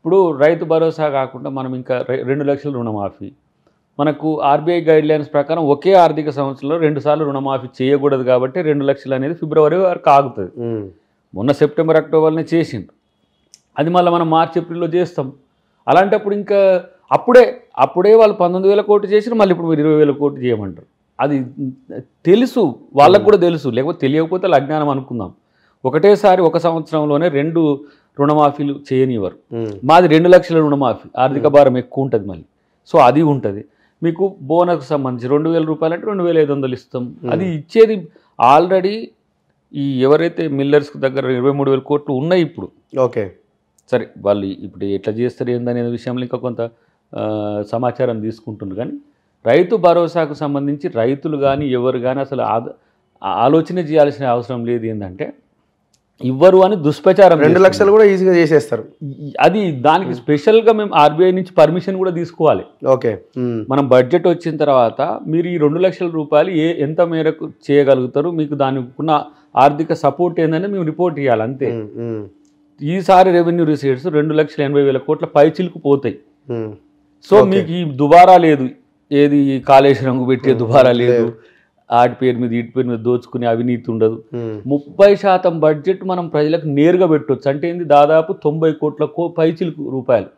ఇప్పుడు రైతు భరోసా కాకుండా మనం ఇంకా 2 లక్షల రుణమాఫీ, మనకు ఆర్బీఐ గైడ్లైన్స్ ప్రకారం ఒకే ఆర్థిక సంవత్సరంలో 2 సార్లు రుణమాఫీ చేయకూడదు కాబట్టి 2 లక్షలు అనేది ఫిబ్రవరి వరకు ఆగుతుంది. మొన్న సెప్టెంబర్ అక్టోబర్నే చేసిండు, అది మళ్ళీ మనం మార్చి ఏప్రిల్లో చేస్తాం. అలాంటప్పుడు ఇంకా అప్పుడే వాళ్ళు 19,000 కోట్లు చేసినా మళ్ళీ ఇప్పుడు మీరు 20,000 కోట్లు చేయమంటారు. అది తెలుసు, వాళ్ళకు కూడా తెలుసు, లేకపోతే తెలియకపోతే అజ్ఞానం అనుకుందాం. ఒకటేసారి ఒక సంవత్సరంలోనే 2 రుణమాఫీలు చేయనివ్వరు. మాది 2 లక్షల రుణమాఫీ, ఆర్థిక భారం ఎక్కువ ఉంటుంది మళ్ళీ. సో అది ఉంటుంది. మీకు బోనస్కి సంబంధించి 2,000 రూపాయలు అంటే 2,500 ఇస్తాం. అది ఇచ్చేది ఆల్రెడీ ఈ ఎవరైతే మిల్లర్స్ దగ్గర 23,000 కోట్లు ఉన్నాయి ఇప్పుడు. ఓకే, సరే వాళ్ళు ఇప్పుడు ఎట్లా చేస్తారు ఏందనే విషయంలో ఇంకా కొంత సమాచారం తీసుకుంటున్నారు. కానీ రైతు భరోసాకు సంబంధించి రైతులు కానీ ఎవరు కానీ అసలు ఆలోచన చేయాల్సిన అవసరం లేదు. ఏంటంటే ఇవ్వరు అని దుష్ప్రచారం. 2 లక్షలు కూడా ఈజీగా చేసేస్తారు. అది దానికి స్పెషల్గా మేము ఆర్బీఐ నుంచి పర్మిషన్ కూడా తీసుకోవాలి. ఓకే, మనం బడ్జెట్ వచ్చిన తర్వాత మీరు ఈ 2 లక్షల రూపాయలు ఎంత మేరకు చేయగలుగుతారు, మీకు దానికి ఉన్న ఆర్థిక సపోర్ట్ ఏందని మేము రిపోర్ట్ ఇవ్వాలి అంతే. ఈసారి రెవెన్యూ రిసీట్స్ 2,80,000 కోట్ల పైచిలకు పోతాయి. సో మీకు ఈ దుబారా లేదు, ఏది కాళేశ్వరంకు పెట్టే దుబారా లేదు, ఆటి పేరు మీద ఈటి పేరు మీద దోచుకునే అవినీతి ఉండదు. 30% బడ్జెట్ మనం ప్రజలకు నేరుగా పెట్టవచ్చు. అంటే ఏంది, దాదాపు 90 కోట్ల పైచిలకు రూపాయలు.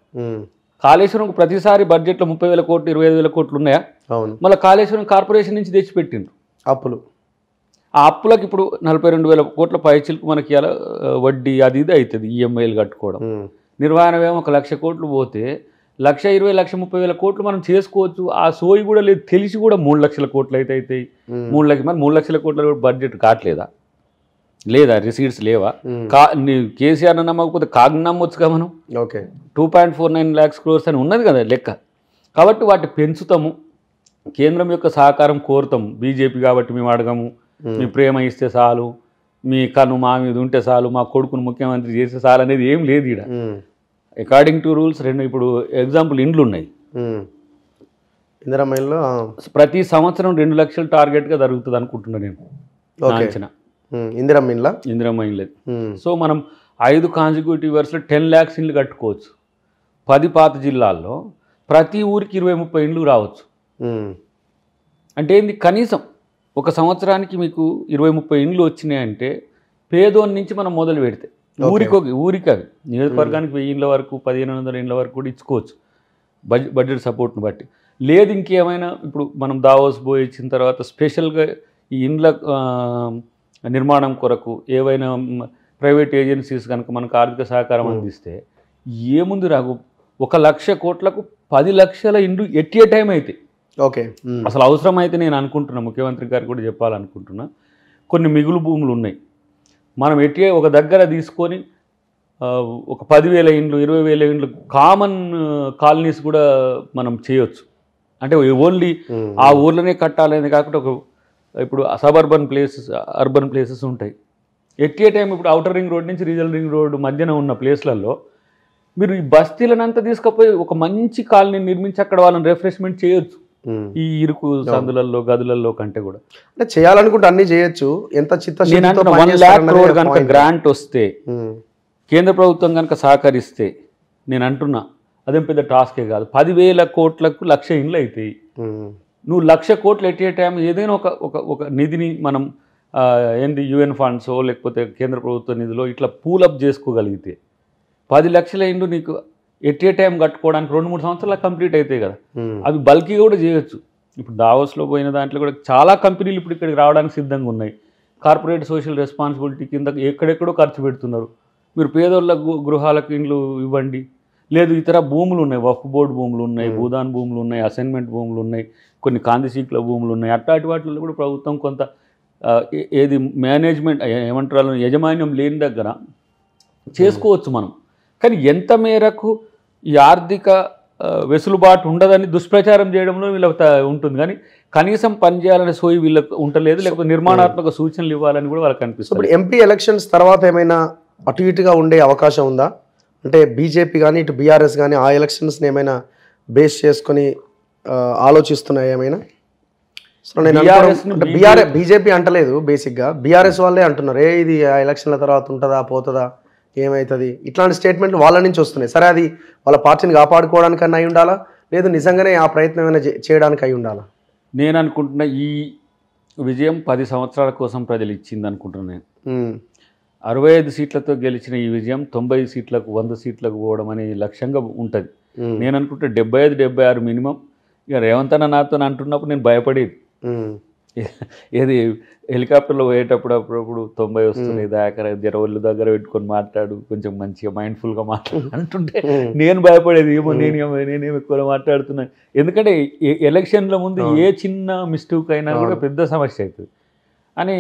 కాళేశ్వరంకు ప్రతిసారి బడ్జెట్లో 30,000 కోట్లు 25,000 కోట్లు ఉన్నాయా? మళ్ళీ కాళేశ్వరం కార్పొరేషన్ నుంచి తెచ్చిపెట్టిండ్రు అప్పులు. ఆ అప్పులకు ఇప్పుడు 42,000 కోట్ల పైచిలకు మనకి ఇలా వడ్డీ అది ఇది అవుతుంది, ఈఎంఐలు కట్టుకోవడం. నిర్వహణ ఏమో 1,00,000 కోట్లు పోతే 1,20,000 1,30,000 కోట్లు మనం చేసుకోవచ్చు. ఆ సోయి కూడా లేదు, తెలిసి కూడా 3 లక్షల కోట్లు అయితే అవుతాయి. 3 లక్షల కోట్ల బడ్జెట్ కావట్లేదా? లేదా రిసీట్స్ లేవా? కేసీఆర్ నమ్మకపోతే కాగ్ నమ్మొచ్చుగా మనం. ఓకే, 2.49 lakhs crores అని ఉన్నది కదా లెక్క. కాబట్టి వాటి పెంచుతాము, కేంద్రం యొక్క సహకారం కోరుతాం. బీజేపీ కాబట్టి మేము అడగము, మీ ప్రేమ ఇస్తే చాలు, మీ కన్ను మా మీద ఉంటే చాలు, మా కొడుకును ముఖ్యమంత్రి చేస్తే చాలు అనేది ఏం లేదు ఇక్కడ. అకార్డింగ్ టు రూల్స్ ఇప్పుడు ఎగ్జాంపుల్ ఇండ్లు ఉన్నాయి, ఇందిరమ్మ ప్రతి సంవత్సరం 2 లక్షలు టార్గెట్గా జరుగుతుంది అనుకుంటున్నాను నేను. ఇందిరమ్మ ఇండ్లు. సో మనం 5 కాన్సిక్యూటివ్ ఇయర్స్లో 10 lakhs ఇండ్లు కట్టుకోవచ్చు. 10 పాత జిల్లాల్లో ప్రతి ఊరికి 20-30 ఇండ్లు రావచ్చు. అంటే ఏంది, కనీసం ఒక సంవత్సరానికి మీకు 20-30 ఇండ్లు వచ్చినాయంటే పేదోని నుంచి మనం మొదలు పెడితే ఊరికి అవి నియోజకవర్గానికి 1000 ఇండ్ల వరకు 1,500 ఇండ్ల వరకు కూడా ఇచ్చుకోవచ్చు బడ్జెట్ సపోర్ట్ని బట్టి. లేదు ఇంకేమైనా ఇప్పుడు మనం దావోస్ పోయి ఇచ్చిన తర్వాత స్పెషల్గా ఈ ఇండ్ల నిర్మాణం కొరకు ఏవైనా ప్రైవేట్ ఏజెన్సీస్ కనుక మనకు ఆర్థిక సహకారం అందిస్తే ఏముంది రాగు, 1,00,000 కోట్లకు 10 లక్షల ఇండ్లు ఎట్ ఏ టైం అయితే. ఓకే, అసలు అవసరం అయితే నేను అనుకుంటున్నా, ముఖ్యమంత్రి గారు కూడా చెప్పాలనుకుంటున్నా, కొన్ని మిగులు భూములు ఉన్నాయి, మనం ఎట్టే ఒక దగ్గర తీసుకొని ఒక 10,000 ఇండ్లు 20,000 ఇండ్లు కామన్ కాలనీస్ కూడా మనం చేయొచ్చు. అంటే ఓన్లీ ఆ ఊర్లోనే కట్టాలనేది కాకుండా ఇప్పుడు సబర్బన్ ప్లేసెస్ అర్బన్ ప్లేసెస్ ఉంటాయి. ఎట్ ఏ టైం ఇప్పుడు ఔటర్ రింగ్ రోడ్ నుంచి రీజనల్ రింగ్ రోడ్ మధ్యన ఉన్న ప్లేస్లలో మీరు ఈ బస్తీలనంతా తీసుకుపోయి ఒక మంచి కాలనీ నిర్మించి అక్కడ వాళ్ళని రిఫ్రెష్మెంట్ చేయొచ్చు. ఈ ఇరుకు సందులలో గదులలో కంటే కూడా అంటే చేయాలనుకుంటే అన్ని చేయొచ్చు. ఎంత చిత్తశుద్ధితో 1 lakh crore కనుక గ్రాంట్ వస్తే, కేంద్ర ప్రభుత్వం కనుక సహకరిస్తే, నేను అంటున్నా అదేం పెద్ద టాస్కే కాదు. 10,000 కోట్లకు 1,00,000 ఇండ్లు అవుతాయి. నువ్వు 1,00,000 కోట్లు ఎట్ ఏ టైం ఏదైనా ఒక నిధిని మనం ఏంది యుఎన్ ఫండ్సో లేకపోతే కేంద్ర ప్రభుత్వ నిధిలో ఇట్లా పూలప్ చేసుకోగలిగితే 10 లక్షల ఇండ్లు నీకు ఎట్ ఏ టైం కట్టుకోవడానికి 2-3 సంవత్సరాలు కంప్లీట్ అవుతాయి కదా. అవి బల్కీగా కూడా చేయొచ్చు. ఇప్పుడు దావోస్లో పోయిన దాంట్లో కూడా చాలా కంపెనీలు ఇప్పుడు ఇక్కడికి రావడానికి సిద్ధంగా ఉన్నాయి. కార్పొరేట్ సోషల్ రెస్పాన్సిబిలిటీ కింద ఎక్కడెక్కడో ఖర్చు పెడుతున్నారు. మీరు పేదోళ్ళ గృహాలకు ఇండ్లు ఇవ్వండి. లేదు ఇతర భూములు ఉన్నాయి, వక్ఫ్ బోర్డు భూములు ఉన్నాయి, భూదాన్ భూములు ఉన్నాయి, అసైన్మెంట్ భూములు ఉన్నాయి, కొన్ని కాందిశీకుల భూములు ఉన్నాయి. అట్లాంటి వాటిల్లో కూడా ప్రభుత్వం కొంత ఏది మేనేజ్మెంట్ ఏమంటారు యజమాన్యం లేని దగ్గర చేసుకోవచ్చు మనం. కానీ ఎంత మేరకు ఈ ఆర్థిక వెసులుబాటు ఉండదని దుష్ప్రచారం చేయడంలో వీళ్ళకి ఉంటుంది. కానీ కనీసం పనిచేయాలనే సోయి వీళ్ళకి ఉండలేదు, లేకపోతే నిర్మాణాత్మక సూచనలు ఇవ్వాలని కూడా వాళ్ళకి అనిపిస్తుంది. ఇప్పుడు ఎంపీ ఎలక్షన్స్ తర్వాత ఏమైనా అటు ఇటుగా ఉండే అవకాశం ఉందా? అంటే బీజేపీ కానీ ఇటు బీఆర్ఎస్ కానీ ఆ ఎలక్షన్స్ని ఏమైనా బేస్ చేసుకొని ఆలోచిస్తున్నాయి ఏమైనా? సో నేను బీజేపీ అంటలేదు, బేసిక్గా బీఆర్ఎస్ వాళ్ళే అంటున్నారు, ఇది ఆ ఎలక్షన్ల తర్వాత ఉంటుందా పోతుందా ఏమవుతుంది ఇట్లాంటి స్టేట్మెంట్లు వాళ్ళ నుంచి వస్తున్నాయి. సరే అది వాళ్ళ పార్టీని కాపాడుకోవడానికన్నా అయి ఉండాలా, లేదు నిజంగానే ఆ ప్రయత్నం ఏమైనా చేయడానికి అయి ఉండాలా? నేను అనుకుంటున్న ఈ విజయం 10 సంవత్సరాల కోసం ప్రజలు ఇచ్చింది అనుకుంటున్నాను. 65 సీట్లతో గెలిచిన ఈ విజయం 90 సీట్లకు 100 సీట్లకు పోవడం అనే లక్ష్యంగా ఉంటుంది. నేను అనుకుంటే 75, 76 మినిమం. ఇక రేవంత్ అన్న నాతో అంటున్నప్పుడు నేను భయపడేది. ఏది హెలికాప్టర్లో పోయేటప్పుడు అప్పుడప్పుడు 90 వస్తున్నాయి దాకా జర ఒళ్ళు దగ్గర పెట్టుకొని మాట్లాడు, కొంచెం మంచిగా మైండ్ఫుల్గా మాట్లాడు అంటుంటే నేను భయపడేది. నేనేమో ఎక్కువ మాట్లాడుతున్నాను. ఎందుకంటే ఎలక్షన్ల ముందు ఏ చిన్న మిస్టేక్ అయినా కూడా పెద్ద సమస్య అవుతుంది అని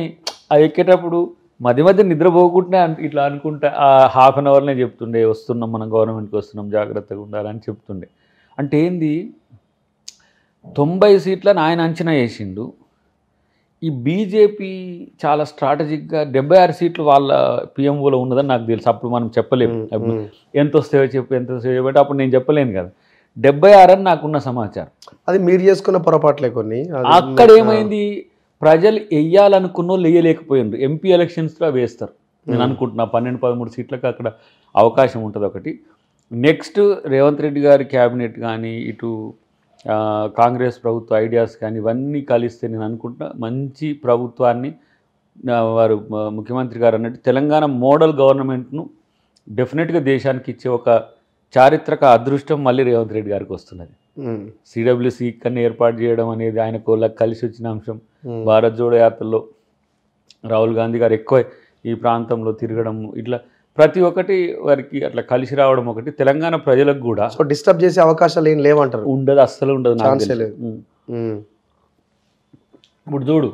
అది ఎక్కేటప్పుడు మధ్య మధ్య నిద్రపోకుండా ఇట్లా అనుకుంటా హాఫ్ అన్ అవర్నే చెప్తుండే, వస్తున్నాం మనం గవర్నమెంట్కి వస్తున్నాం జాగ్రత్తగా ఉండాలని చెప్తుండే. అంటే ఏంది 90 సీట్లను ఆయన అంచనా వేసిండు. ఈ బీజేపీ చాలా స్ట్రాటజిక్గా 76 సీట్లు వాళ్ళ పిఎంఓలో ఉన్నదని నాకు తెలుసు. అప్పుడు మనం చెప్పలేము ఎంత వస్తాయో చెప్పి అప్పుడు నేను చెప్పలేను కదా. 76 అని నాకున్న సమాచారం. అది మీరు చేసుకున్న పొరపాట్లే కొన్ని. అక్కడ ఏమైంది, ప్రజలు వెయ్యాలనుకున్న వాళ్ళు వేయలేకపోయిండ్రు. ఎంపీ ఎలక్షన్స్లో వేస్తారు నేను అనుకుంటున్నా. 12-13 సీట్లకు అక్కడ అవకాశం ఉంటుంది ఒకటి. నెక్స్ట్ రేవంత్ రెడ్డి గారి క్యాబినెట్ కానీ ఇటు కాంగ్రెస్ ప్రభుత్వ ఐడియాస్ కానీ ఇవన్నీ కలిస్తే నేను అనుకుంటున్నా మంచి ప్రభుత్వాన్ని వారు ముఖ్యమంత్రి గారు అన్నట్టు తెలంగాణ మోడల్ గవర్నమెంట్ను డెఫినెట్గా దేశానికి ఇచ్చే ఒక చారిత్రక అదృష్టం మళ్ళీ రేవంత్ రెడ్డి గారికి వస్తున్నది. సిడబ్ల్యూసి కన్నా ఏర్పాటు చేయడం అనేది ఆయనకు కలిసి వచ్చిన అంశం. భారత్ జోడో యాత్రలో రాహుల్ గాంధీ గారు ఎక్కువ ఈ ప్రాంతంలో తిరగడం, ఇట్లా ప్రతి ఒక్కటి వారికి అట్లా కలిసి రావడం ఒకటి. తెలంగాణ ప్రజలకు కూడా సో డిస్టర్బ్ చేసే అవకాశాలు ఏం లేవంటారు? ఉండదు, అస్సలు ఉండదు. ఛాన్సే లేదు. ఇప్పుడు చూడు